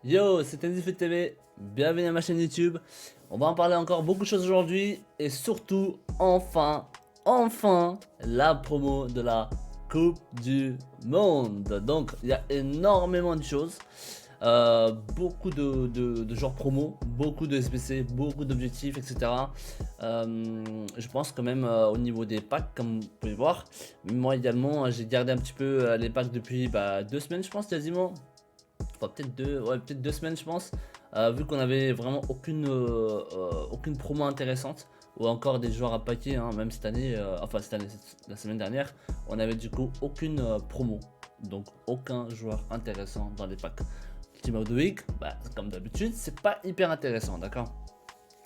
Yo, c'est Tenzifoot TV, bienvenue à ma chaîne YouTube. On va en parler encore beaucoup de choses aujourd'hui et surtout, enfin, la promo de la Coupe du Monde. Donc, il y a énormément de choses, beaucoup de genres promo, beaucoup de SBC, beaucoup d'objectifs, etc. Je pense quand même au niveau des packs, comme vous pouvez voir. Moi également, j'ai gardé un petit peu les packs depuis 2 semaines, je pense, quasiment. Enfin, peut-être 2 semaines, je pense, vu qu'on avait vraiment aucune promo intéressante ou encore des joueurs à paquet, hein, même cette année, la semaine dernière, on avait du coup aucune promo, donc aucun joueur intéressant dans les packs. Team of the Week, comme d'habitude, c'est pas hyper intéressant, d'accord.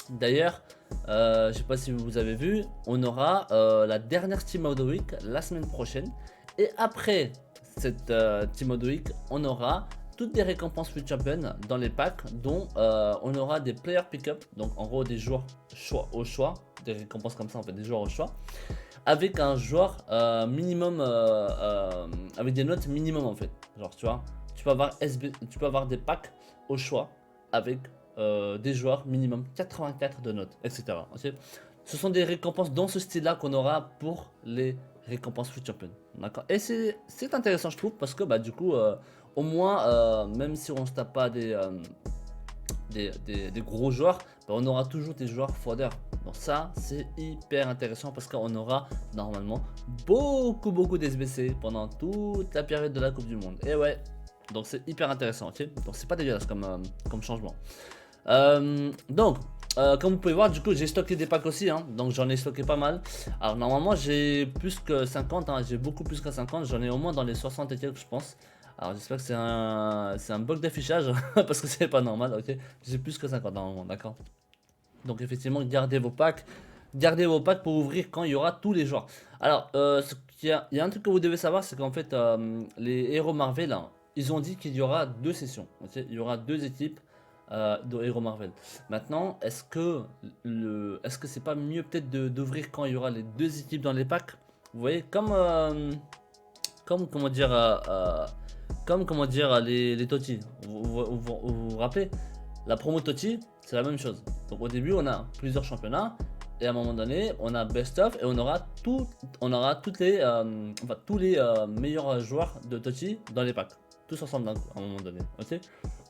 D'ailleurs, je sais pas si vous avez vu, on aura la dernière Team of the Week la semaine prochaine. Et après cette Team of the Week, on aura toutes les récompenses Free Champion dans les packs, dont on aura des player pick-up, donc en gros des joueurs au choix, des récompenses comme ça, en fait, des joueurs au choix, avec un joueur minimum, avec des notes minimum en fait. Genre, tu vois, tu peux avoir des packs au choix avec des joueurs minimum 84 de notes, etc. Ok. Ce sont des récompenses dans ce style-là qu'on aura pour les récompenses Free Champion. D'accord. Et c'est intéressant, je trouve, parce que du coup, au moins, même si on se tape pas des gros joueurs, on aura toujours des joueurs fodder. Donc ça, c'est hyper intéressant parce qu'on aura normalement beaucoup d'SBC pendant toute la période de la Coupe du Monde. Et ouais, donc c'est hyper intéressant, ok. Donc c'est pas dégueulasse comme changement. Comme vous pouvez voir, du coup, j'ai stocké des packs aussi, hein, donc j'en ai stocké pas mal. Alors, normalement, j'ai plus que 50, hein, j'ai beaucoup plus que 50, j'en ai au moins dans les 60 et quelques, je pense. Alors, j'espère que c'est un bug d'affichage, parce que c'est pas normal, ok. J'ai plus que 50 normalement, d'accord. Donc, effectivement, gardez vos packs pour ouvrir quand il y aura tous les joueurs. Alors, il y a un truc que vous devez savoir, c'est qu'en fait, les héros Marvel, hein, ils ont dit qu'il y aura deux sessions, ok. Il y aura deux équipes de héros Marvel. Maintenant, est-ce que c'est pas mieux peut-être d'ouvrir quand il y aura les deux équipes dans les packs? Vous voyez, comme comment dire les Toti. Vous rappelez? La promo Toti, c'est la même chose. Donc au début, on a plusieurs championnats. Et à un moment donné, on a best of et on aura tous les meilleurs joueurs de Toti dans les packs. Tous ensemble d'un coup, à un moment donné. Ok.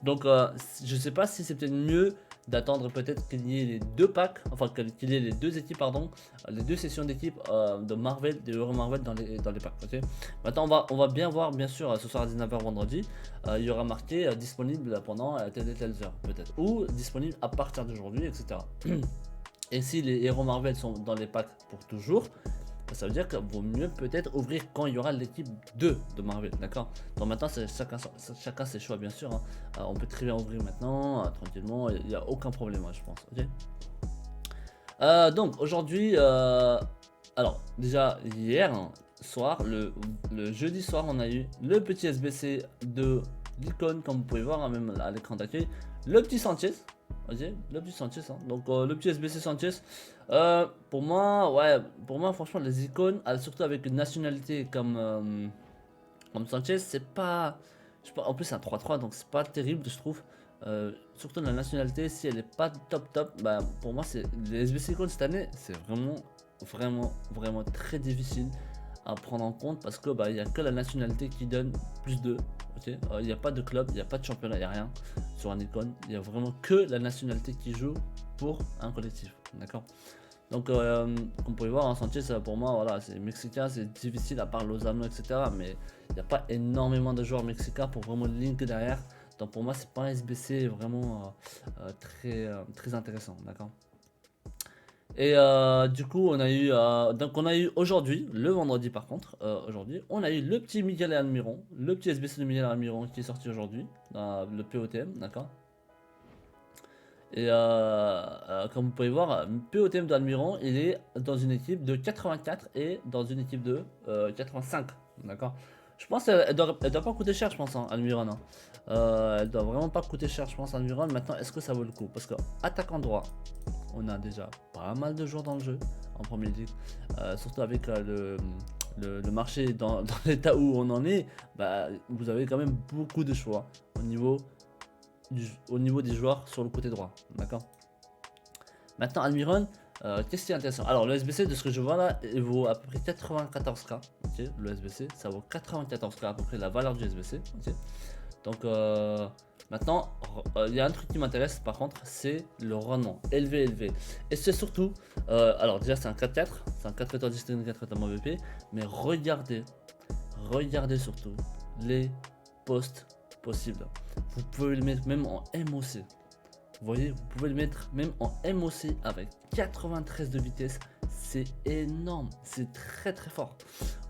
Donc je sais pas si c'est peut-être mieux d'attendre peut-être qu'il y ait les deux packs, enfin qu'il y ait les deux équipes, pardon, les deux sessions d'équipe de Marvel, des Euro Marvel dans les packs. Ok. Maintenant on va bien voir, bien sûr, ce soir à 19h vendredi, il y aura marqué disponible pendant telle et telle heure peut-être, ou disponible à partir d'aujourd'hui, etc. Et si les héros Marvel sont dans les packs pour toujours, ça veut dire qu'il vaut mieux peut-être ouvrir quand il y aura l'équipe 2 de Marvel, d'accord. Donc maintenant, c'est chacun ses choix, bien sûr, hein. On peut très bien ouvrir maintenant, tranquillement, il n'y a aucun problème, hein, je pense, ok. Donc aujourd'hui, alors déjà hier soir, le jeudi soir, on a eu le petit SBC de l'icône, comme vous pouvez voir, hein, même à l'écran d'accueil, le petit Sanchez. Ok, le petit Sanchez, hein. Donc le petit SBC Sanchez. Pour moi, ouais, franchement, les icônes, surtout avec une nationalité comme Sanchez, c'est pas. En plus, c'est un 3-3, donc c'est pas terrible, je trouve. Surtout la nationalité, si elle est pas top, pour moi, les SBC icônes cette année, c'est vraiment très difficile à prendre en compte parce que il y a que la nationalité qui donne plus de. Ok, il n'y a pas de club, il n'y a pas de championnat, il n'y a rien sur un icône. Il y a vraiment que la nationalité qui joue pour un collectif, d'accord. Donc, comme vous pouvez voir, Sanchez, pour moi, voilà, c'est mexicain, c'est difficile à part Lozano, etc. Mais il n'y a pas énormément de joueurs mexicains pour vraiment link derrière. Donc, pour moi, c'est pas un SBC vraiment très intéressant, d'accord. Et du coup, on a eu aujourd'hui, le vendredi par contre, aujourd'hui, on a eu le petit Miguel Almiron, le petit SBC de Miguel Almiron qui est sorti aujourd'hui, dans le POTM, d'accord. Et comme vous pouvez voir, POTM d'Almiron, il est dans une équipe de 84 et dans une équipe de 85, d'accord. Je pense qu'elle doit pas coûter cher, je pense, hein, Almiron, hein. Elle doit vraiment pas coûter cher, je pense, Almiron. Maintenant, est-ce que ça vaut le coup? Parce que attaquant droit, on a déjà pas mal de joueurs dans le jeu en Premier League, surtout avec le marché dans l'état où on en est, vous avez quand même beaucoup de choix au niveau au niveau des joueurs sur le côté droit. D'accord. Maintenant, Almiron, qu'est-ce qui est intéressant? Alors, le SBC, de ce que je vois là, il vaut à peu près 94K. Ok, le SBC, ça vaut 94K à peu près la valeur du SBC. Ok. Donc, maintenant, il y a un truc qui m'intéresse par contre, c'est le rendement élevé. Et c'est surtout, alors déjà, c'est un 4-4, c'est un 4-4 distinct, 4-4 MVP, mais regardez surtout les postes possibles. Vous pouvez le mettre même en MOC. Vous voyez, vous pouvez le mettre même en MOC avec 93 de vitesse. C'est énorme, c'est très fort.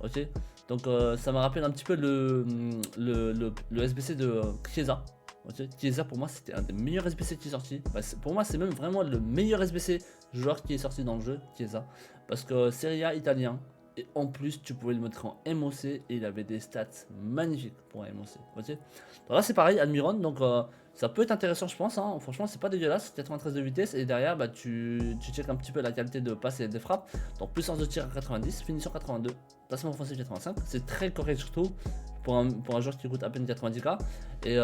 Ok, donc ça me rappelle un petit peu le SBC de Chiesa. Ok, Chiesa pour moi c'était un des meilleurs SBC qui est sorti. Bah, pour moi c'est même vraiment le meilleur SBC joueur qui est sorti dans le jeu, Chiesa. Parce que Serie A italien. Et en plus, tu pouvais le mettre en MOC et il avait des stats magnifiques pour un MOC. Ok. Donc là, c'est pareil, Almiron. Donc ça peut être intéressant, je pense. Hein. Franchement, c'est pas dégueulasse. 93 de vitesse et derrière, bah, tu checkes un petit peu la qualité de passe et des frappes. Donc puissance de tir à 90, finition 82, placement offensif 85. C'est très correct surtout pour un joueur qui coûte à peine 90K. Et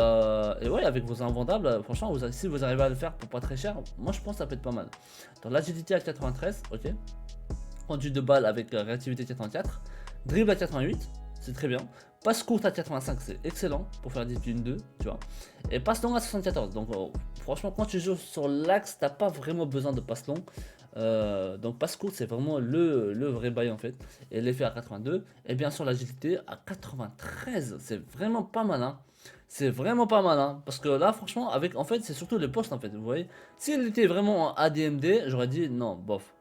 ouais, avec vos invendables, franchement, si vous arrivez à le faire pour pas très cher, moi je pense que ça peut être pas mal. Donc l'agilité à 93, ok. Conduite de balle avec réactivité 84, dribble à 88, c'est très bien. Passe courte à 85, c'est excellent pour faire des 1-2, tu vois. Et passe longue à 74. Donc franchement, quand tu joues sur l'axe, t'as pas vraiment besoin de passe long. Donc passe courte, c'est vraiment le vrai bail en fait. Et l'effet à 82. Et bien sûr l'agilité à 93, c'est vraiment pas mal. Hein. C'est vraiment pas mal, hein, parce que là, franchement, avec, en fait, c'est surtout les postes, en fait, vous voyez. S'il était vraiment en ADMD, j'aurais dit non, bof,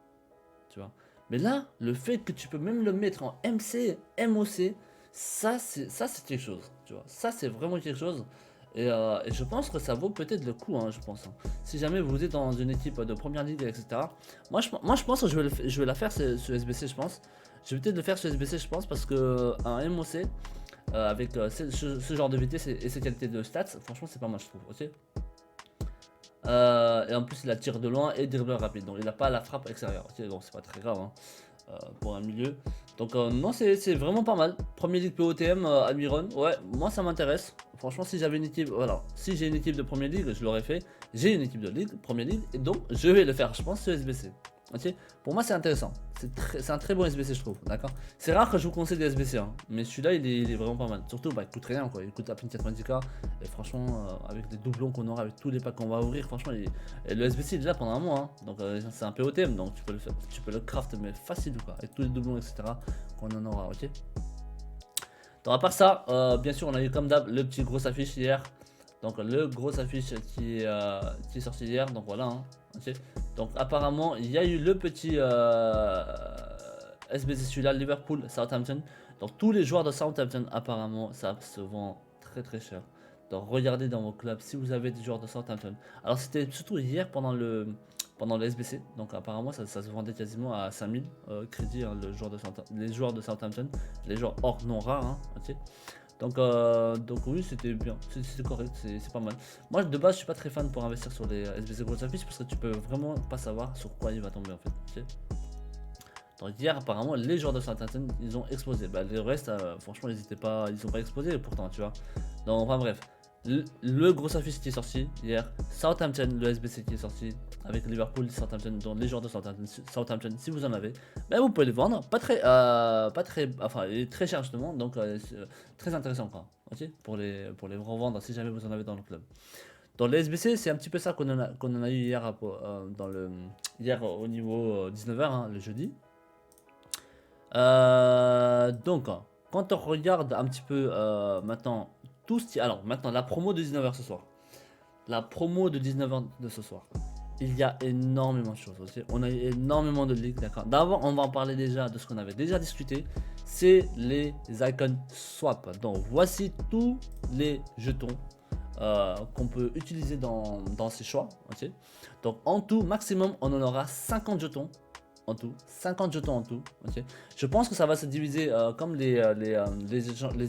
tu vois. Mais là, le fait que tu peux même le mettre en MC, MOC, ça c'est quelque chose, tu vois. Ça c'est vraiment quelque chose. Et je pense que ça vaut peut-être le coup, hein, je pense. Hein. Si jamais vous êtes dans une équipe de première ligue, etc. Moi je pense que je vais la faire ce SBC, je pense. Je vais peut-être le faire ce SBC, je pense, parce que un MOC avec ce genre de vitesse et ces qualités de stats, franchement c'est pas mal, je trouve. Ok. Et en plus il a tir de loin et dribbleur rapide, donc il n'a pas la frappe extérieure. Ok, donc c'est pas très grave hein, pour un milieu. Donc non, c'est vraiment pas mal. Premier ligue POTM Almiron, ouais, moi ça m'intéresse. Franchement, si j'avais une équipe, voilà, si j'ai une équipe de première ligue, je l'aurais fait. J'ai une équipe de ligue, première ligue, et donc je vais le faire, je pense, ce SBC. Ok, pour moi c'est intéressant. C'est un très bon SBC, je trouve. D'accord. C'est rare que je vous conseille des SBC, hein, mais celui-là il est vraiment pas mal. Surtout, bah, il coûte rien quoi. Il coûte à peine 90K. Et franchement, avec les doublons qu'on aura, avec tous les packs qu'on va ouvrir, franchement, et le SBC il est là pendant un mois. Hein. Donc c'est un POTM, donc tu peux le faire, tu peux le craft mais facile quoi. Avec tous les doublons etc. qu'on en aura. Ok. Donc à part ça, bien sûr, on a eu comme d'hab le petit gros affiche hier. Donc le gros affiche qui est sorti hier. Donc voilà. Hein. Okay. Donc apparemment il y a eu le petit SBC celui-là, Liverpool, Southampton. Donc tous les joueurs de Southampton apparemment ça se vend très cher. Donc regardez dans vos clubs si vous avez des joueurs de Southampton. Alors c'était surtout hier pendant le SBC. Donc apparemment ça se vendait quasiment à 5000 crédits hein, les joueurs de Southampton. Les joueurs hors non rares. Hein, okay. Donc oui c'était bien, c'est correct, c'est pas mal. Moi de base je suis pas très fan pour investir sur les SBC gros affiches parce que tu peux vraiment pas savoir sur quoi il va tomber en fait. Okay. Donc hier apparemment les joueurs de Southampton ils ont explosé. Bah, le reste franchement ils ont pas explosé pourtant tu vois. Donc enfin bref. Le gros affiche qui est sorti hier, Southampton, le SBC qui est sorti avec Liverpool, Southampton, donc les joueurs de Southampton, si vous en avez, ben vous pouvez les vendre, enfin il est très cher justement, donc très intéressant quoi, ok, pour les revendre si jamais vous en avez dans le club. Dans le SBC, c'est un petit peu ça qu'on en a eu hier, hier au niveau 19h, hein, le jeudi. Donc, quand on regarde un petit peu maintenant, alors maintenant la promo de 19h ce soir. La promo de 19h de ce soir. Il y a énormément de choses aussi. On a eu énormément de ligues, d'accord. D'abord, on va en parler déjà de ce qu'on avait déjà discuté. C'est les icon swap. Donc voici tous les jetons qu'on peut utiliser dans ces choix. Okay. Donc en tout, maximum, on en aura 50 jetons. En tout, 50 jetons en tout. Okay. Je pense que ça va se diviser comme les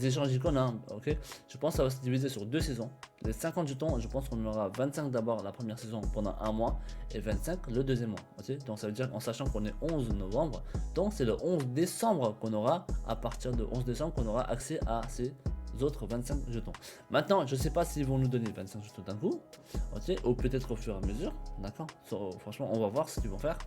échanges icônes. Hein, okay. Je pense que ça va se diviser sur 2 saisons. Les 50 jetons, je pense qu'on aura 25 d'abord la première saison pendant un mois et 25 le deuxième mois. Okay. Donc ça veut dire en sachant qu'on est 11 novembre, donc c'est le 11 décembre qu'on aura, à partir de 11 décembre qu'on aura accès à ces autres 25 jetons. Maintenant, je sais pas s'ils vont nous donner 25 jetons d'un coup, ok, ou peut-être au fur et à mesure, d'accord. Franchement, on va voir ce qu'ils vont faire.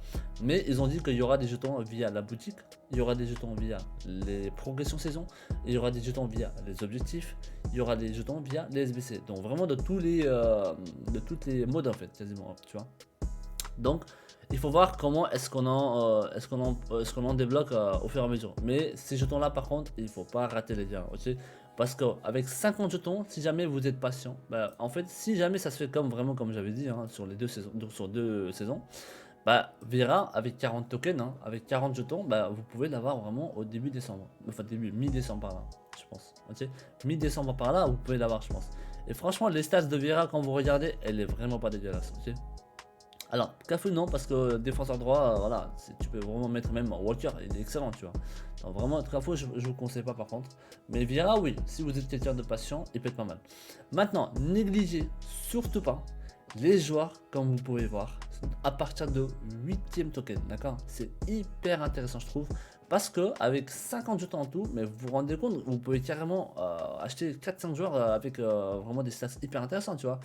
Mais ils ont dit qu'il y aura des jetons via la boutique, il y aura des jetons via les progressions saison, il y aura des jetons via les objectifs, il y aura des jetons via les SBC. Donc vraiment de toutes les modes en fait, quasiment, tu vois. Donc il faut voir comment est-ce qu'on en débloque au fur et à mesure. Mais ces jetons là par contre, il faut pas rater les gars, ok. Parce qu'avec 50 jetons, si jamais vous êtes patient, bah, en fait si jamais ça se fait comme j'avais dit hein, sur les 2 saisons, bah Vera avec 40 tokens, hein, avec 40 jetons, bah vous pouvez l'avoir vraiment au début décembre. Enfin début, mi-décembre par là, je pense. Ok, mi-décembre par là, vous pouvez l'avoir je pense. Et franchement les stats de Vera quand vous regardez, elle est vraiment pas dégueulasse, ok. Alors, Cafu non, parce que défenseur droit, voilà, tu peux vraiment mettre même Walker, il est excellent, tu vois. Donc, vraiment, Cafu, je vous conseille pas par contre. Mais Vieira, oui, si vous êtes quelqu'un de patient, il peut être pas mal. Maintenant, négligez surtout pas les joueurs, comme vous pouvez voir, à partir de 8ème token, d'accord. C'est hyper intéressant, je trouve. Parce que avec 50 jetons en tout, mais vous vous rendez compte, vous pouvez carrément acheter 4-5 joueurs avec vraiment des stats hyper intéressants, tu vois.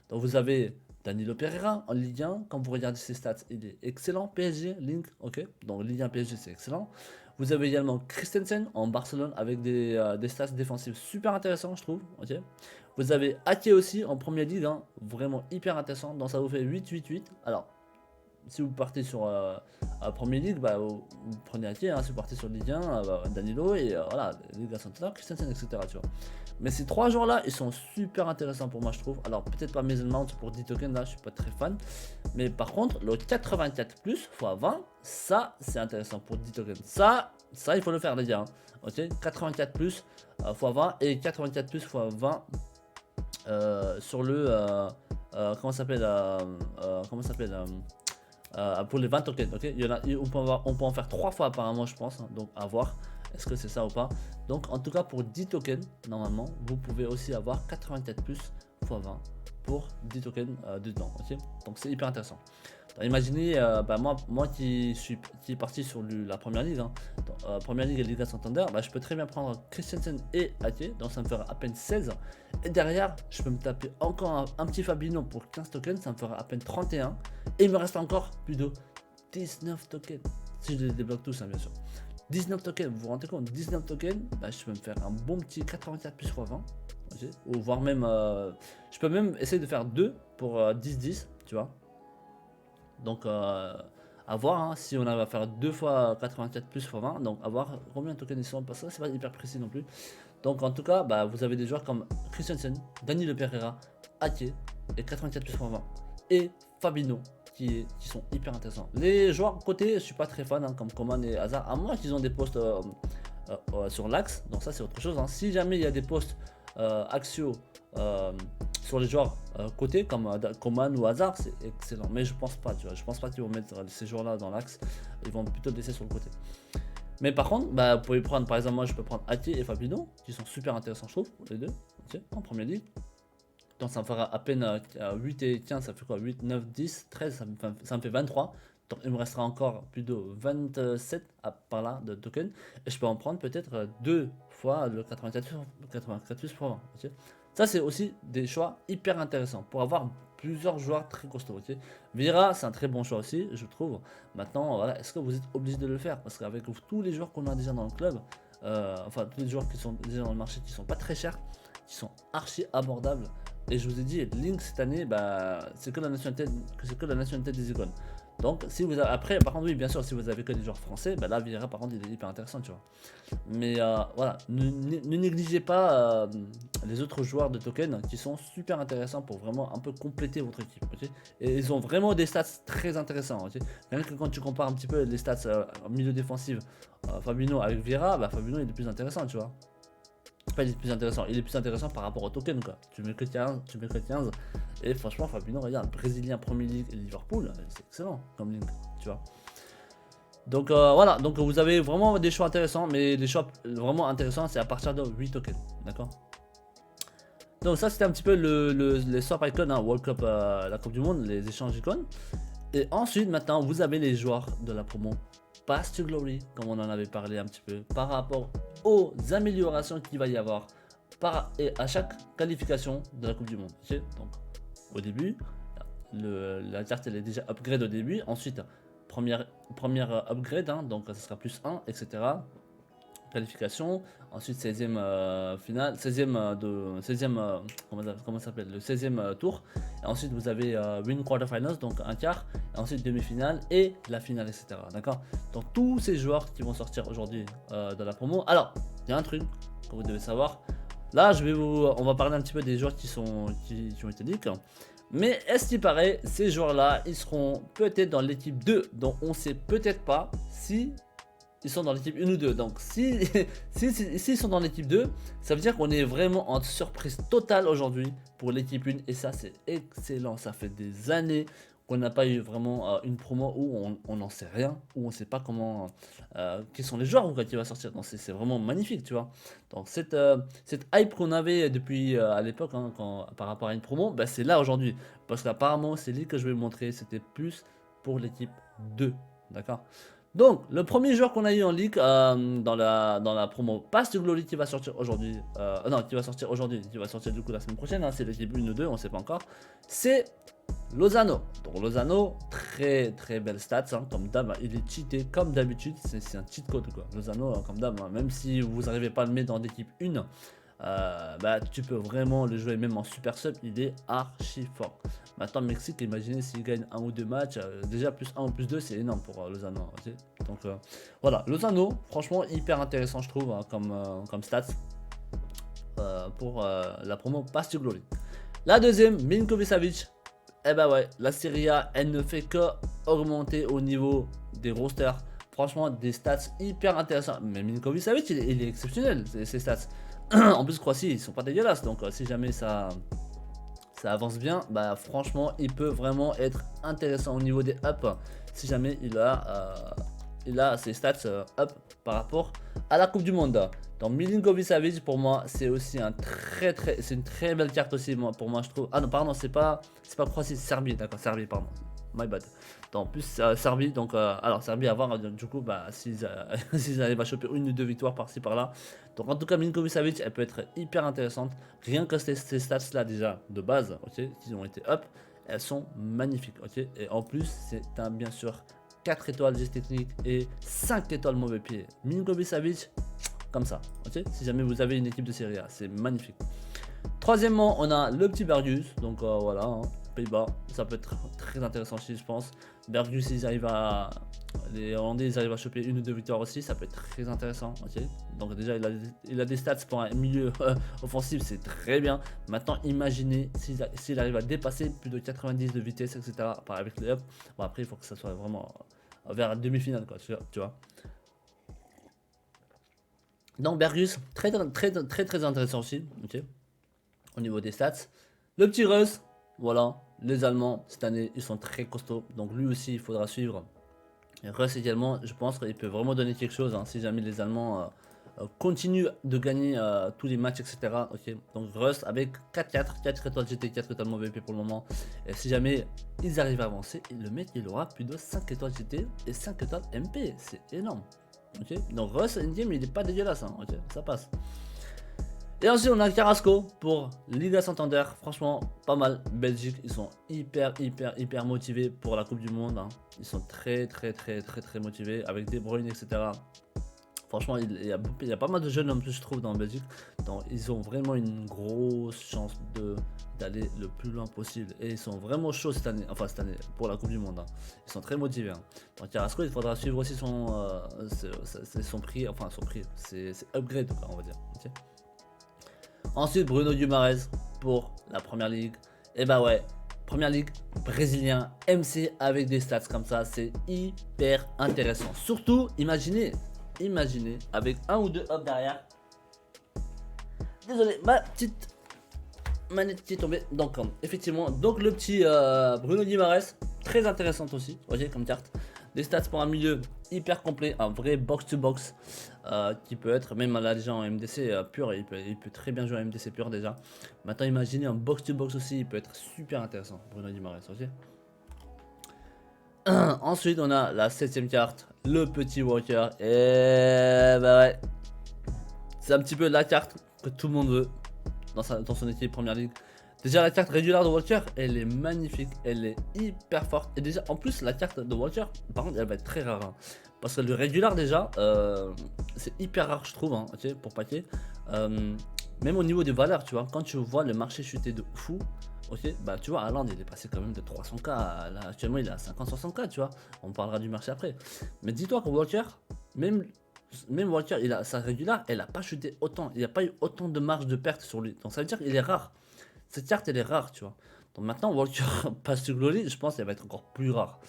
Donc vous avez Danilo Pereira en Ligue 1, quand vous regardez ses stats, il est excellent. PSG, Link, ok. Donc Ligue 1 PSG, c'est excellent. Vous avez également Christensen en Barcelone avec des stats défensives super intéressants, je trouve. Ok. Vous avez Ake aussi en Première Ligue, hein, vraiment hyper intéressant. Donc ça vous fait 8-8-8. Alors, si vous partez sur Premier League, bah, vous prenez Ake, hein, si vous partez sur Ligue 1, Danilo et voilà, Liga Santander, Christensen, etc. Tu vois. Mais ces 3 joueurs là, ils sont super intéressants pour moi, je trouve. Alors, peut-être pas Mason Mount pour 10 tokens, là, je suis pas très fan. Mais par contre, le 84 plus x 20, ça, c'est intéressant pour 10 tokens. Ça, il faut le faire, les gars. Hein. Ok, 84 plus x 20 et 84 plus x 20 sur le. Comment ça s'appelle pour les 20 tokens, ok. On peut en faire 3 fois apparemment, je pense. Hein, donc, à voir. Est-ce que c'est ça ou pas? Donc en tout cas pour 10 tokens, normalement, vous pouvez aussi avoir 84 plus x 20 pour 10 tokens dedans. Ok, donc c'est hyper intéressant. Donc, imaginez, bah, moi qui est parti sur la première ligue, hein, première ligue et Liga Santander, bah, je peux très bien prendre Christensen et Ake, donc ça me fera à peine 16. Et derrière, je peux me taper encore un petit Fabinho pour 15 tokens, ça me fera à peine 31. Et il me reste encore plus de 19 tokens. Si je les débloque tous, hein, bien sûr. 19 tokens, vous vous rendez compte, 19 tokens, bah, je peux me faire un bon petit 84 plus x 20, okay, ou voire même, je peux même essayer de faire 2 pour 10-10, tu vois. Donc, à voir hein, si on arrive à faire 2 fois 84 plus x 20, donc à voir combien de tokens ils sont, parce que c'est pas hyper précis non plus. Donc, en tout cas, bah, vous avez des joueurs comme Christensen, Danilo Pereira, Ake et 84 plus x 20, et Fabinho. Qui sont hyper intéressants. Les joueurs côté, je suis pas très fan, hein, comme Coman et Hazard, à moins qu'ils ont des postes sur l'axe, donc ça c'est autre chose. Hein. Si jamais il y a des postes axiaux sur les joueurs côté, comme Coman ou Hazard, c'est excellent. Mais je pense pas, tu vois, je pense pas qu'ils vont mettre ces joueurs-là dans l'axe, ils vont plutôt le laisser sur le côté. Mais par contre, bah, vous pouvez prendre, par exemple, moi je peux prendre Ake et Fabinho, qui sont super intéressants, je trouve, les deux, okay, en première ligue. Donc ça me fera à peine 8 et 15, ça fait quoi? 8, 9, 10, 13, ça me fait 23. Donc il me restera encore plus de 27 par là de tokens. Et je peux en prendre peut-être 2 fois le 84 plus pour 20. Okay, ça c'est aussi des choix hyper intéressants pour avoir plusieurs joueurs très costauds. Okay, Vieira c'est un très bon choix aussi, je trouve. Maintenant, voilà, est-ce que vous êtes obligé de le faire? Parce qu'avec tous les joueurs qu'on a déjà dans le club, enfin tous les joueurs qui sont déjà dans le marché, qui sont pas très chers, qui sont archi abordables. Et je vous ai dit, Link cette année, bah, c'est que la nationalité des icônes. Donc, si vous avez, après, par contre, oui, bien sûr, si vous avez que des joueurs français, bah là, Vieira, par contre, il est hyper intéressant, tu vois. Mais voilà, ne négligez pas les autres joueurs de token qui sont super intéressants pour vraiment un peu compléter votre équipe. Okay, et ils ont vraiment des stats très intéressants. Okay, rien que quand tu compares un petit peu les stats milieu défensif, Fabinho avec Vieira, bah, Fabinho est le plus intéressant, tu vois. Pas il est plus intéressant, il est plus intéressant par rapport au token quoi. Tu mets que 15, et franchement Fabinho, regarde, Brésilien Premier League et Liverpool, c'est excellent comme link, tu vois. Donc voilà, donc vous avez vraiment des choix intéressants, mais des choix vraiment intéressants c'est à partir de 8 tokens, d'accord. Donc ça c'était un petit peu les swap icons, hein, World Cup, la Coupe du Monde, les échanges icônes. Et ensuite maintenant vous avez les joueurs de la promo Path to Glory, comme on en avait parlé un petit peu, par rapport aux améliorations qu'il va y avoir et à chaque qualification de la Coupe du Monde. Okay, donc au début, la carte elle est déjà upgrade au début. Ensuite, première upgrade, hein, donc ça sera plus 1, etc. Qualification. Ensuite, 16e finale, 16e comment ça s'appelle, le 16e tour. Et ensuite, vous avez win quarterfinals, donc un quart. Et ensuite, demi-finale et la finale, etc. D'accord. Donc tous ces joueurs qui vont sortir aujourd'hui dans la promo. Alors, il y a un truc que vous devez savoir. Là, on va parler un petit peu des joueurs qui ont été leaks. Mais est-ce qu'il paraît, ces joueurs-là, ils seront peut-être dans l'équipe 2, dont on sait peut-être pas si ils sont dans l'équipe 1 ou 2. Donc, si ils sont dans l'équipe 2, ça veut dire qu'on est vraiment en surprise totale aujourd'hui pour l'équipe 1. Et ça, c'est excellent. Ça fait des années qu'on n'a pas eu vraiment une promo où on n'en sait rien, où on ne sait pas comment, quels sont les joueurs qui va sortir. Donc c'est vraiment magnifique, tu vois. Donc cette hype qu'on avait depuis à l'époque, hein, par rapport à une promo, bah, c'est là aujourd'hui. Parce qu'apparemment, c'est lui que je vais vous montrer, c'était plus pour l'équipe 2, d'accord. Donc, le premier joueur qu'on a eu en leak dans la promo Pass to Glory qui va sortir aujourd'hui, non, qui va sortir aujourd'hui, qui va sortir du coup la semaine prochaine, hein, c'est l'équipe 1 ou 2, on ne sait pas encore, c'est Lozano. Donc Lozano, très très belle stats, hein, comme d'hab, il est cheaté comme d'habitude, c'est un cheat code quoi. Lozano, comme d'hab, hein, même si vous n'arrivez pas à le mettre dans l'équipe 1, bah, tu peux vraiment le jouer même en super sub, il est archi fort. Maintenant Mexique, imaginez s'il gagne un ou deux matchs, déjà plus 1 ou plus 2 c'est énorme pour Lozano. Okay, donc voilà, Lozano, franchement hyper intéressant je trouve, hein, comme stats pour la promo Pass to Glory. La deuxième, Milinkovic Savic. Eh bah ouais, la Serie A, elle ne fait que augmenter au niveau des rosters. Franchement, des stats hyper intéressants. Mais Milinkovic Savic, il est exceptionnel, ces stats. En plus, Croatie, ils sont pas dégueulasses. Donc, si jamais ça avance bien, bah franchement, il peut vraiment être intéressant au niveau des ups. Si jamais il a ses stats up par rapport à la Coupe du Monde. Donc Milinkovic Savic pour moi c'est aussi c'est une très belle carte aussi pour moi je trouve. Ah non pardon c'est pas Croatie, c'est Serbie, d'accord, Serbie pardon. My bad. Donc plus Serbie, donc alors Serbie à voir du coup bah s'ils arrivent à choper une ou deux victoires par-ci par-là. Donc en tout cas Milinkovic Savic elle peut être hyper intéressante. Rien que ces stats là déjà de base, ok, qui ont été up, elles sont magnifiques, ok. Et en plus c'est un bien sûr 4 étoiles geste technique et 5 étoiles mauvais pied. Milinkovic Savic, comme ça, ok. Si jamais vous avez une équipe de Serie A, c'est magnifique. Troisièmement, on a le petit Bergus, donc voilà, hein, Pays-Bas, ça peut être très intéressant aussi, je pense. Bergus, les Hollandais, ils arrivent à choper une ou deux victoires aussi, ça peut être très intéressant, ok. Donc déjà, il a des stats pour un milieu offensif, c'est très bien. Maintenant, imaginez s'il arrive à dépasser plus de 90 de vitesse, etc. Avec les up. Bon, après, il faut que ça soit vraiment vers la demi-finale, quoi, tu vois. Donc Bergus, très intéressant aussi, ok, au niveau des stats. Le petit Russ, voilà, les Allemands, cette année, ils sont très costauds, donc lui aussi, il faudra suivre. Et Russ également, je pense qu'il peut vraiment donner quelque chose, hein, si jamais les Allemands continuent de gagner tous les matchs, etc. Ok, donc Russ avec 4 étoiles GT, 4 étoiles mauvais P pour le moment. Et si jamais ils arrivent à avancer, le mec, il aura plus de 5 étoiles GT et 5 étoiles MP, c'est énorme. Ok, donc Russ endgame il est pas dégueulasse, hein. Ok, ça passe. Et ensuite on a Carrasco pour Liga Santander, franchement pas mal. Belgique, ils sont hyper motivés pour la Coupe du Monde, hein. Ils sont très motivés avec De Bruyne, etc. Franchement il y a pas mal de jeunes en plus je trouve dans la Belgique, donc ils ont vraiment une grosse chance d'aller le plus loin possible et ils sont vraiment chauds cette année pour la Coupe du Monde, hein. Ils sont très motivés, hein. Donc Carrasco il faudra suivre aussi son prix, enfin son prix, c'est upgrade quoi, on va dire, okay. Ensuite Bruno Guimaraes pour la première ligue, et bah ouais, première ligue brésilien MC avec des stats comme ça, c'est hyper intéressant. Surtout imaginez avec un ou deux up derrière. Désolé, ma petite manette qui est tombée. Donc effectivement, donc le petit Bruno Guimaraes, très intéressant aussi, voyez comme carte. Des stats pour un milieu hyper complet, un vrai box to box qui peut être même là déjà en MDC pur, il peut très bien jouer en MDC pur déjà. Maintenant imaginez un box to box aussi, il peut être super intéressant, Bruno Guimaraes aussi. Ensuite on a la 7ème carte, le petit Walker, et bah ouais, c'est un petit peu la carte que tout le monde veut, dans son équipe Première Ligue. Déjà la carte régulière de Walker, elle est magnifique, elle est hyper forte. Et déjà en plus la carte de Walker, par contre elle va être très rare. Hein. Parce que le régulier déjà, c'est hyper rare je trouve, hein, ok, pour paquet. Même au niveau des valeurs, tu vois, quand tu vois le marché chuter de fou, ok, bah tu vois, Haaland il est passé quand même de 300k, là actuellement il est à 50-60k, tu vois, on parlera du marché après. Mais dis-toi que Walker, même Walker, sa régulière, elle a pas chuté autant, il n'y a pas eu autant de marge de perte sur lui, donc ça veut dire qu'il est rare. Cette carte elle est rare, tu vois. Donc maintenant Walker passe sur Glory, je pense qu'elle va être encore plus rare.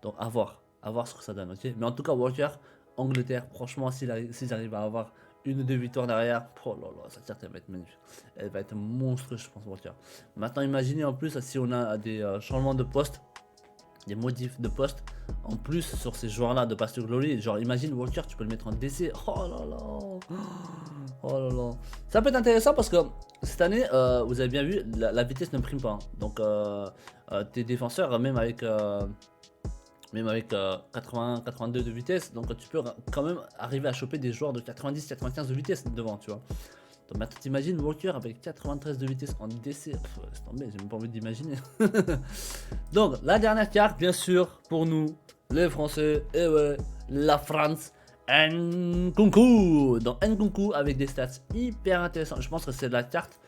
Donc à voir ce que ça donne, ok. Mais en tout cas Walker, Angleterre, franchement s'ils arrivent à avoir une ou deux victoires derrière, oh là là, cette carte elle va être magnifique. Elle va être monstrueuse je pense Walker. Maintenant imaginez en plus si on a des changements de poste, des modifs de poste, en plus sur ces joueurs là de Pass to Glory, genre imagine Walker tu peux le mettre en DC, oh là là. Oh là là. Ça peut être intéressant parce que cette année, vous avez bien vu, la vitesse ne prime pas. Hein. Donc, tes défenseurs, même avec 80-82 de vitesse, donc tu peux quand même arriver à choper des joueurs de 90-95 de vitesse devant, tu vois. Donc maintenant, t'imagines Walker avec 93 de vitesse en DC. Laisse tomber, j'ai même pas envie d'imaginer. Donc, la dernière carte, bien sûr, pour nous, les Français, et ouais, la France. Nkunku, dans Nkunku avec des stats hyper intéressants. Je pense que c'est la carte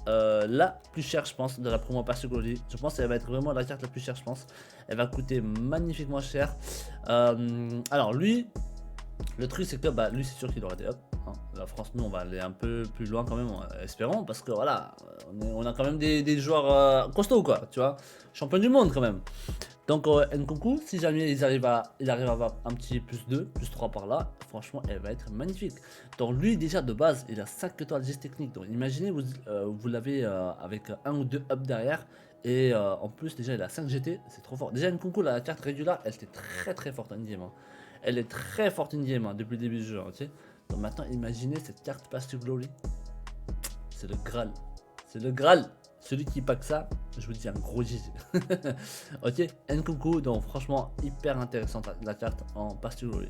la plus chère, je pense, de la promo Pass to Glory. Je pense qu'elle va être vraiment la carte la plus chère, je pense. Elle va coûter magnifiquement cher. Alors lui, le truc c'est que bah, lui c'est sûr qu'il aura des ups. Hein. La France, nous on va aller un peu plus loin quand même, espérons, parce que voilà, on a quand même des joueurs costauds quoi, tu vois, champion du monde quand même. Donc Nkunku, si jamais il arrive à avoir un petit plus 2, plus 3 par là, franchement elle va être magnifique. Donc lui déjà de base il a 5 étoiles geste technique, donc imaginez vous l'avez avec un ou deux up derrière, et en plus déjà il a 5 GT, c'est trop fort. Déjà Nkunku la carte régulière elle était très forte en game, hein. Elle est très forte in game hein, depuis le début du jeu, ok. Donc maintenant imaginez cette carte Pass to Glory, c'est le Graal, c'est le Graal. Celui qui pack ça, je vous dis un gros GG. Ok, Nkunku, donc franchement hyper intéressante la carte en Pass to Glory.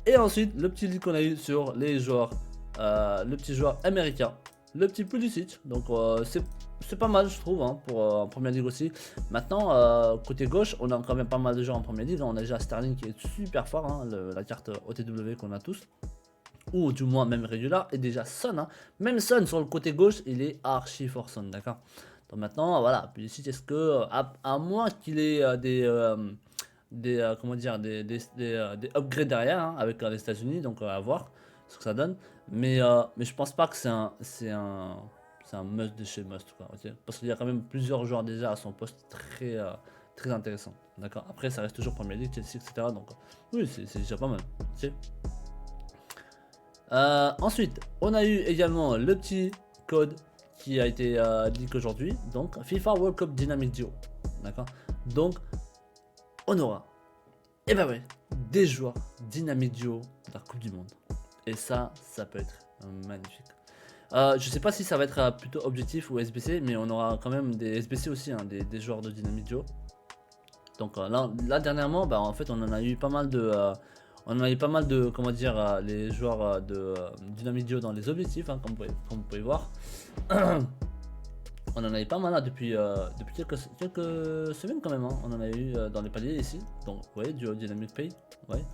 Et ensuite, le petit lead qu'on a eu sur les joueurs, le petit joueur américain, le petit Pulisic. Donc c'est pas mal je trouve hein, pour en première ligue aussi. Maintenant, côté gauche, on a quand même pas mal de joueurs en première ligue. On a déjà Sterling qui est super fort, hein, la carte OTW qu'on a tous. Ou du moins même régulier, et déjà Son, hein. Même Son sur le côté gauche, il est archi fort Son, d'accord. Donc maintenant, voilà, puis ici, est-ce que, à moins qu'il ait comment dire, des upgrades derrière, hein, avec les États-Unis, donc à voir ce que ça donne, mais je pense pas que c'est un must de chez must, quoi, ok. Parce qu'il y a quand même plusieurs joueurs déjà à son poste très intéressant, d'accord. Après, ça reste toujours Premier League, Chelsea, etc. Donc, oui, c'est déjà pas mal, ok. Ensuite, on a eu également le petit code qui a été leak aujourd'hui, donc FIFA World Cup Dynamic Duo, d'accord. Donc, on aura, et ben ouais, des joueurs Dynamic Duo de la Coupe du Monde, et ça peut être magnifique. Je sais pas si ça va être plutôt objectif ou SBC, mais on aura quand même des SBC aussi, hein, des joueurs de Dynamic Duo. Donc là dernièrement, bah, en fait, on en a eu pas mal de, comment dire, les joueurs de Dynamic Duo dans les objectifs, hein, comme vous pouvez voir. On en avait pas mal là, depuis quelques semaines quand même, hein. On en a eu dans les paliers ici. Donc vous voyez, duo Dynamic Pay. Ouais.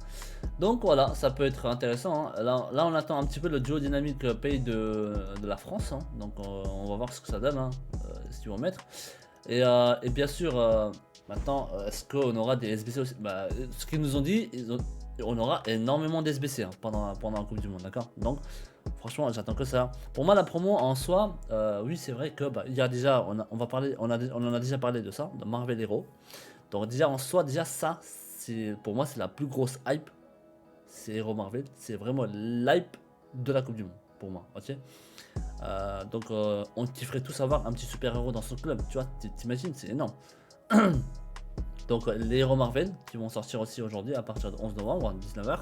Donc voilà, ça peut être intéressant, hein. Là on attend un petit peu le duo Dynamic Pay de la France, hein. Donc on va voir ce que ça donne, hein, ce qu'ils vont mettre. Et bien sûr, maintenant, est-ce qu'on aura des SBC aussi? Bah, ce qu'ils nous ont dit, on aura énormément d'SBC hein, pendant la Coupe du Monde, d'accord. Donc franchement j'attends que ça. Pour moi la promo en soi, oui c'est vrai que bah, il y a déjà, on en a déjà parlé de ça, de Marvel Hero. Donc déjà en soi, déjà ça, pour moi c'est la plus grosse hype, c'est Hero Marvel, c'est vraiment l'hype de la Coupe du Monde pour moi, ok. Donc on kifferait tous avoir un petit super héros dans son club, tu vois, t'imagines, c'est énorme. Donc les héros Marvel qui vont sortir aussi aujourd'hui à partir de 11 novembre à 19h.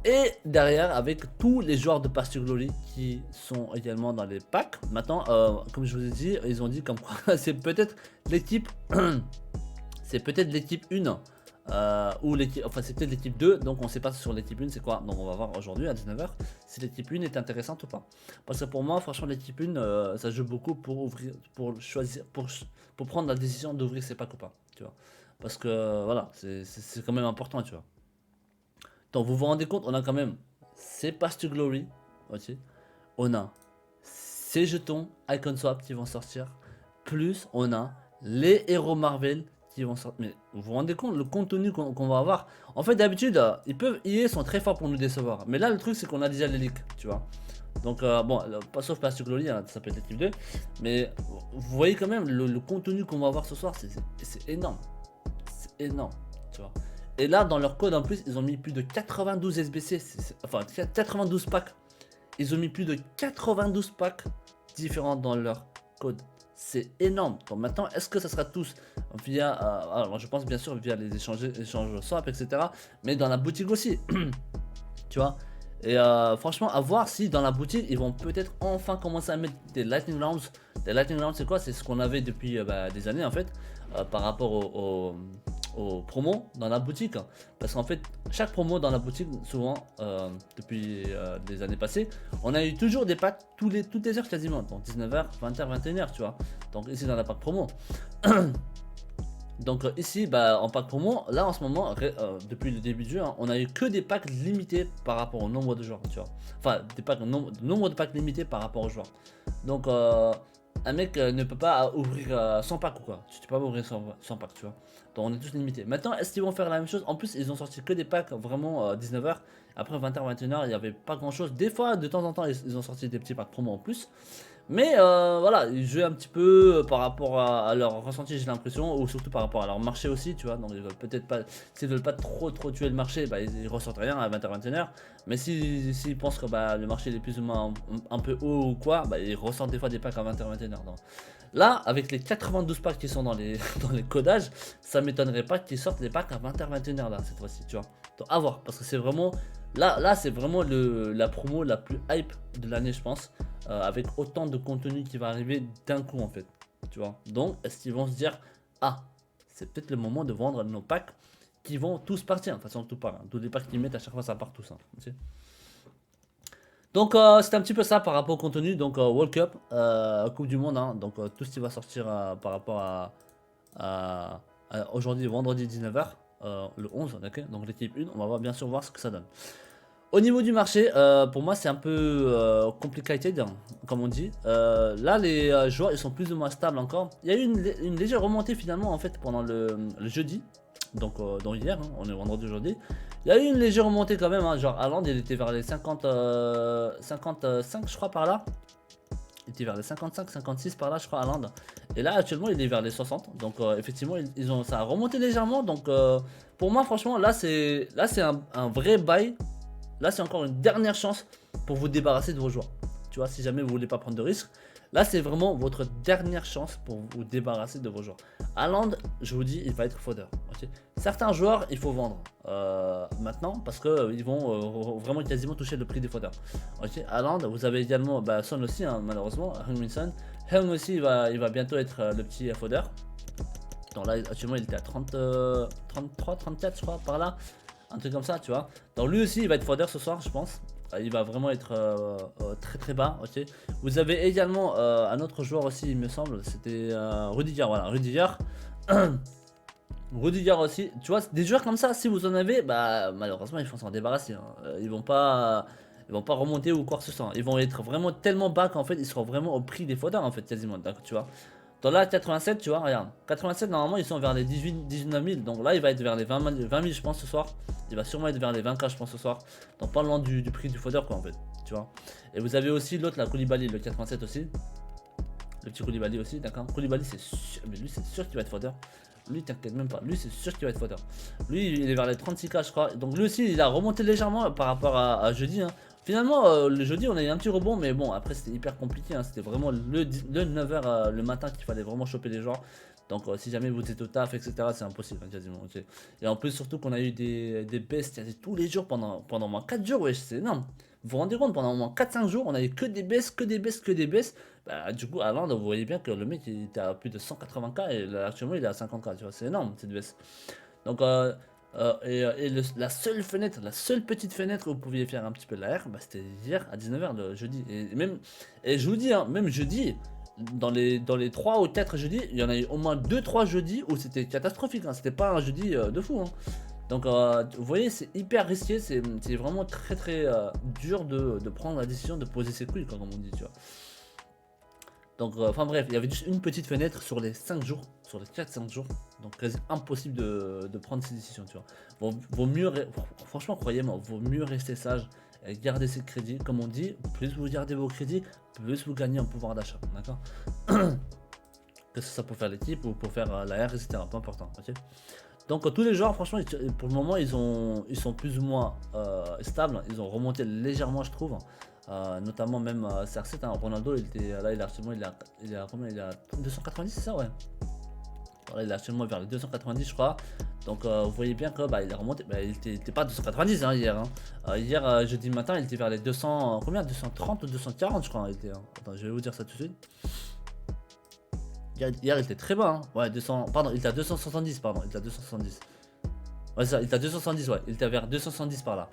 Et derrière avec tous les joueurs de Pass to Glory qui sont également dans les packs. Maintenant, comme je vous ai dit, ils ont dit comme quoi c'est peut-être l'équipe c'est peut-être l'équipe 1 ou l'équipe, enfin c'est peut-être l'équipe 2, donc on sait pas sur l'équipe 1 c'est quoi. Donc on va voir aujourd'hui à 19h si l'équipe 1 est intéressante ou pas. Parce que pour moi, franchement, l'équipe 1, ça joue beaucoup pour ouvrir, pour choisir, pour prendre la décision d'ouvrir ses packs ou pas, tu vois. Parce que voilà, c'est quand même important, tu vois. Donc vous vous rendez compte, on a quand même ces Pass to Glory, ok. On a ces jetons Icon Swap qui vont sortir, plus on a les héros Marvel qui vont sortir. Mais vous vous rendez compte le contenu qu'on va avoir. En fait d'habitude, EA sont très forts pour nous décevoir. Mais là le truc c'est qu'on a déjà les leaks, tu vois. Donc bon, pas sauf Pass to Glory, hein, ça peut être l'équipe 2. Mais vous voyez quand même le contenu qu'on va avoir ce soir, c'est énorme. C'est énorme, tu vois. Et là, dans leur code en plus, ils ont mis plus de 92 SBC, enfin 92 packs. Ils ont mis plus de 92 packs différents dans leur code. C'est énorme. Donc maintenant, est-ce que ça sera tous via, alors je pense bien sûr via les échanges swap, etc. Mais dans la boutique aussi, tu vois. Et franchement, à voir si dans la boutique, ils vont peut-être enfin commencer à mettre des Lightning Rounds. Des Lightning Rounds, c'est quoi? C'est ce qu'on avait depuis des années en fait, par rapport aux promos dans la boutique. Parce qu'en fait, chaque promo dans la boutique, souvent, depuis des années passées, on a eu toujours des packs toutes les heures quasiment. Donc 19h, 20h, 21h, tu vois. Donc ici dans la pack promo. Donc ici, en pack promo, là en ce moment, depuis le début du jeu, hein, on a eu que des packs limités par rapport au nombre de joueurs, tu vois. Enfin, des packs, nombre de packs limités par rapport aux joueurs. Donc un mec ne peut pas ouvrir 100 packs ou quoi. Tu peux pas ouvrir 100 packs, tu vois. Donc on est tous limités. Maintenant, est-ce qu'ils vont faire la même chose? En plus, ils ont sorti que des packs vraiment 19h. Après 20h, 21h, il n'y avait pas grand chose. Des fois, de temps en temps, ils ont sorti des petits packs promo en plus. Mais voilà, ils jouent un petit peu par rapport à leur ressenti, j'ai l'impression, ou surtout par rapport à leur marché aussi, tu vois. Donc ils veulent peut-être pas, s'ils veulent pas trop tuer le marché, ils ressortent rien à 20h, 21h. Mais s'ils pensent que le marché est plus ou moins un peu haut ou quoi, ils ressortent des fois des packs à 20h, 21h. Donc, là, avec les 92 packs qui sont dans les, dans les codages, ça m'étonnerait pas qu'ils sortent les packs à 20h, 21h là, cette fois-ci, tu vois. Donc à voir, parce que c'est vraiment, là c'est vraiment la promo la plus hype de l'année, je pense. Avec autant de contenu qui va arriver d'un coup en fait, tu vois. Donc est-ce qu'ils vont se dire, ah, c'est peut-être le moment de vendre nos packs qui vont tous partir, de toute façon tout part, hein. Tous les packs qu'ils mettent à chaque fois ça part tous, hein, tu sais. Donc c'est un petit peu ça par rapport au contenu, donc World Cup, Coupe du Monde, hein. Donc tout ce qui va sortir par rapport à aujourd'hui vendredi 19h, le 11, d'accord. Donc l'équipe 1, on va bien sûr voir ce que ça donne. Au niveau du marché, pour moi c'est un peu complicated, hein, comme on dit. Là les joueurs ils sont plus ou moins stables encore. Il y a eu une légère remontée finalement en fait pendant le jeudi. Donc hier, hein, on est vendredi aujourd'hui. Il y a eu une légère remontée quand même, hein, genre Haaland il était vers les 55 je crois par là. Il était vers les 55, 56 par là je crois Haaland. Et là actuellement il est vers les 60. Donc effectivement ça a remonté légèrement. Donc pour moi franchement là c'est un vrai bail. Là, c'est encore une dernière chance pour vous débarrasser de vos joueurs. Tu vois, si jamais vous voulez pas prendre de risques, là, c'est vraiment votre dernière chance pour vous débarrasser de vos joueurs. Haaland, je vous dis, il va être fodder. Okay, certains joueurs, il faut vendre maintenant parce que ils vont vraiment quasiment toucher le prix des fodder. Ok, Haaland, vous avez également Son aussi, hein, malheureusement, Heung-min Son. Heung aussi, il va bientôt être le petit fodder. Donc là, actuellement, il était à 33, 34, je crois, par là. Un truc comme ça, tu vois. Donc lui aussi, il va être fodder ce soir, je pense. Il va vraiment être très très bas, ok. Vous avez également un autre joueur aussi, il me semble. C'était Rudiger, voilà, Rudiger. Rudiger aussi. Tu vois, des joueurs comme ça, si vous en avez, malheureusement, il faut s'en débarrasser, hein. Ils vont pas remonter ou quoi que ce soit. Ils vont être vraiment tellement bas qu'en fait, ils seront vraiment au prix des fodders, en fait, quasiment. Tu vois. Donc là, 87, tu vois, regarde. 87, normalement, ils sont vers les 19 000. Donc là, il va être vers les 20 000, je pense, ce soir. Il va sûrement être vers les 20K, je pense, ce soir. Donc pas loin du prix du fodder, quoi, en fait. Tu vois. Et vous avez aussi l'autre, la Koulibaly, le 87 aussi. Le petit Koulibaly aussi, d'accord. Koulibaly, c'est sûr. Mais lui, c'est sûr qu'il va être fodder. Lui, t'inquiète même pas. Lui, c'est sûr qu'il va être fodder. Lui, il est vers les 36K, je crois. Donc lui aussi, il a remonté légèrement par rapport à jeudi, hein. Finalement, le jeudi, on a eu un petit rebond, mais bon, après, c'était hyper compliqué, hein. C'était vraiment le 9h le matin qu'il fallait vraiment choper les joueurs. Donc, si jamais vous êtes au taf, etc., c'est impossible, hein, quasiment. Okay. Et en plus, surtout qu'on a eu des baisses tous les jours pendant au moins 4 jours, ouais, c'est énorme. Vous vous rendez compte, pendant au moins 4-5 jours, on a eu que des baisses, que des baisses, que des baisses. Du coup, à Londres, vous voyez bien que le mec, il était à plus de 180K et là, actuellement, il est à 50K, tu vois, c'est énorme cette baisse. Donc, La seule fenêtre, la seule petite fenêtre où vous pouviez faire un petit peu de l'AR, bah, c'était hier à 19h le jeudi. Et je vous dis, hein, même jeudi, dans les 3 ou 4 jeudis, il y en a eu au moins 2-3 jeudis où c'était catastrophique. Hein, c'était pas un jeudi de fou. Hein. Donc vous voyez, c'est hyper risqué, c'est vraiment très très dur de prendre la décision de poser ses couilles, comme on dit, tu vois. Donc, enfin bref, il y avait juste une petite fenêtre sur les 5 jours, sur les 4-5 jours. Donc, quasi impossible de prendre ces décisions, tu vois. Vaut mieux, franchement, croyez-moi, vaut mieux rester sage et garder ses crédits. Comme on dit, plus vous gardez vos crédits, plus vous gagnez en pouvoir d'achat, d'accord. Que ce soit pour faire l'équipe ou pour faire la R, etc. Pas important, ok. Donc, tous les joueurs, franchement, pour le moment, ils sont plus ou moins stables. Ils ont remonté légèrement, je trouve. Notamment même CR7, hein, Ronaldo, il était là, il a actuellement, il a combien, il a 290, c'est ça, ouais. Voilà, il est actuellement vers les 290, je crois. Donc vous voyez bien que bah, il est remonté. Bah, il était pas 290 hein, hier. Hein. Hier, jeudi matin, il était vers les 200, combien, 230 ou 240, je crois. Il était, hein. Attends, je vais vous dire ça tout de suite. Hier, il était très bas. Hein. Ouais, 200, pardon, il était à 270, pardon, il était à 270. Ouais, ça, il était à 270, ouais, il était vers 270 par là.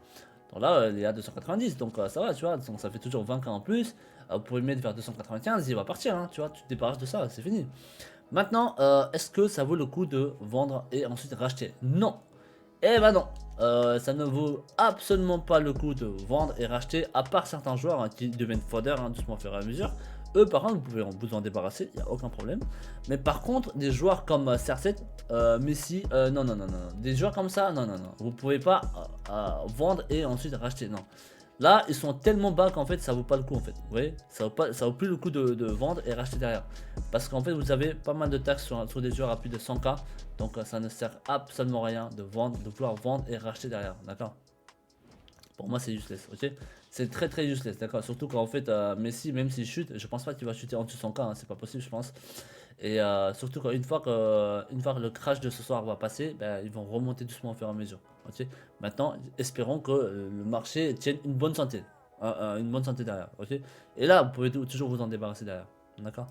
Donc là, il est à 290, donc ça va, tu vois, donc ça fait toujours 20 k en plus. Vous pouvez mettre vers 295, il va partir, hein, tu vois, tu te débarrasses de ça, c'est fini. Maintenant, est-ce que ça vaut le coup de vendre et ensuite racheter? Non. Eh ben non. Ça ne vaut absolument pas le coup de vendre et racheter, à part certains joueurs hein, qui deviennent fodder hein, doucement au fur et à mesure. Eux, par contre, vous pouvez vous en débarrasser, il n'y a aucun problème. Mais par contre, des joueurs comme CR7, Messi, non, non, non, non. Des joueurs comme ça, non, non, non. Vous pouvez pas vendre et ensuite racheter, non. Là, ils sont tellement bas qu'en fait, ça vaut pas le coup en fait. Vous voyez, ça vaut plus le coup de vendre et racheter derrière. Parce qu'en fait, vous avez pas mal de taxes sur des joueurs à plus de 100 k. Donc, ça ne sert absolument rien de vendre, de pouvoir vendre et racheter derrière. D'accord? Pour moi, c'est useless. Ok? C'est très très useless. D'accord? Surtout quand en fait, Messi, même s'il chute, je pense pas qu'il va chuter en dessous de 100 k. Hein, c'est pas possible, je pense. Et surtout qu'une fois que le crash de ce soir va passer, ben, ils vont remonter doucement au fur et à mesure. Ok. Maintenant, espérons que le marché tienne une bonne santé. Une bonne santé derrière. Ok. Et là, vous pouvez toujours vous en débarrasser derrière. D'accord.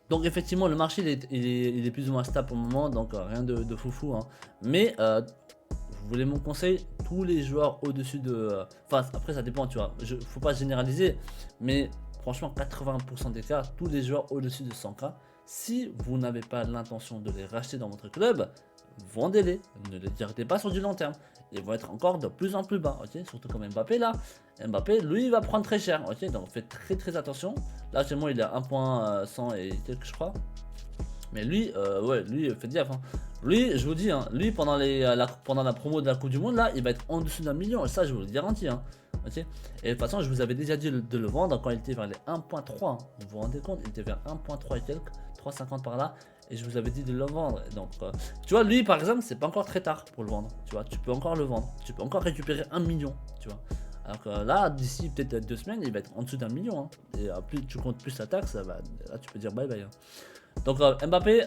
Donc effectivement, le marché il est plus ou moins stable pour le moment. Donc rien de foufou. Hein. Mais vous voulez mon conseil, tous les joueurs au-dessus de... Enfin, après ça dépend, tu vois. Faut pas généraliser. Mais franchement, 80% des cas, tous les joueurs au-dessus de 100 k, si vous n'avez pas l'intention de les racheter dans votre club, vendez-les, ne les gardez pas sur du long terme. Ils vont être encore de plus en plus bas, ok. Surtout comme Mbappé là. Mbappé, lui, il va prendre très cher, ok. Donc faites très très attention. Là, actuellement, il est à 1.100 et quelques, je crois. Mais lui, ouais, lui, faites gaffe. Hein. Lui, je vous dis, hein, lui, pendant la promo de la Coupe du Monde, là, il va être en dessous d'1 million. Et ça, je vous le garantis. Hein. Ok. Et de toute façon, je vous avais déjà dit de le vendre quand il était vers les 1.3. Hein. Vous vous rendez compte, il était vers 1.3 et quelques, 3,50 par là. Et je vous avais dit de le vendre. Donc, tu vois, lui, par exemple, c'est pas encore très tard pour le vendre. Tu vois, tu peux encore le vendre. Tu peux encore récupérer 1 million. Tu vois. Alors que là, d'ici peut-être 2 semaines, il va être en dessous d'1 million. Hein. Et plus tu comptes plus la taxe, bah, là, tu peux dire bye bye. Hein. Donc Mbappé,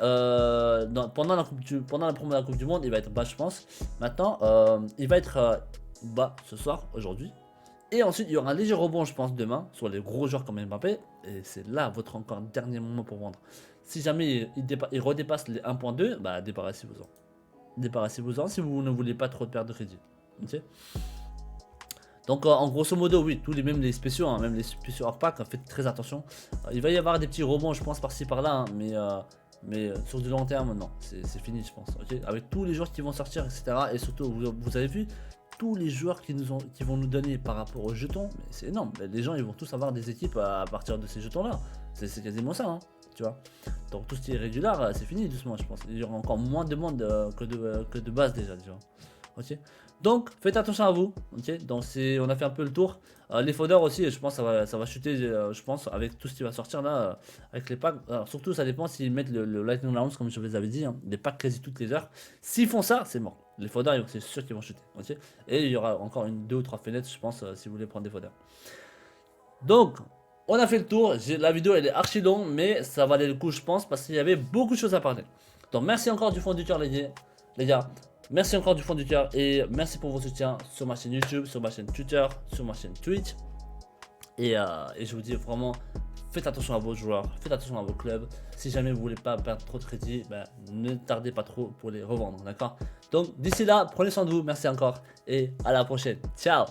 pendant la promo de la Coupe du Monde, il va être bas, je pense. Maintenant, il va être bas ce soir, aujourd'hui. Et ensuite, il y aura un léger rebond, je pense, demain, sur les gros joueurs comme Mbappé. Et c'est là votre encore dernier moment pour vendre. Si jamais il redépasse les 1.2, bah débarrassez-vous-en. Débarrassez-vous-en si vous ne voulez pas trop de perte de crédit. Ok. Donc en grosso modo, oui, même les spéciaux, hein, même les spéciaux hors pack, faites très attention. Il va y avoir des petits rebonds, je pense, par-ci par-là, hein, mais sur du long terme, non, c'est fini, je pense. Okay, avec tous les joueurs qui vont sortir, etc. Et surtout, vous avez vu, tous les joueurs qui vont nous donner par rapport aux jetons, mais c'est énorme. Les gens, ils vont tous avoir des équipes à partir de ces jetons-là. C'est quasiment ça, hein, tu vois. Donc tout ce qui est régulier, c'est fini doucement, je pense. Il y aura encore moins de monde que de base déjà, tu vois. Ok. Donc faites attention à vous. Ok. Donc on a fait un peu le tour. Les foders aussi, je pense ça va chuter. Je pense avec tout ce qui va sortir là, avec les packs. Alors, surtout ça dépend s'ils mettent le Lightning Rounds comme je vous avais dit, hein, des packs quasi toutes les heures. S'ils font ça, c'est mort. Les foders, c'est sûr qu'ils vont chuter. Ok. Et il y aura encore 2 ou 3 fenêtres, je pense, si vous voulez prendre des foders. Donc on a fait le tour. La vidéo elle est archi longue, mais ça valait le coup, je pense, parce qu'il y avait beaucoup de choses à parler. Donc merci encore du fond du cœur, les gars. Merci encore du fond du cœur et merci pour vos soutiens sur ma chaîne YouTube, sur ma chaîne Twitter, sur ma chaîne Twitch. Et je vous dis vraiment, faites attention à vos joueurs, faites attention à vos clubs. Si jamais vous voulez pas perdre trop de crédit, ben, ne tardez pas trop pour les revendre, d'accord? Donc d'ici là, prenez soin de vous, merci encore et à la prochaine. Ciao!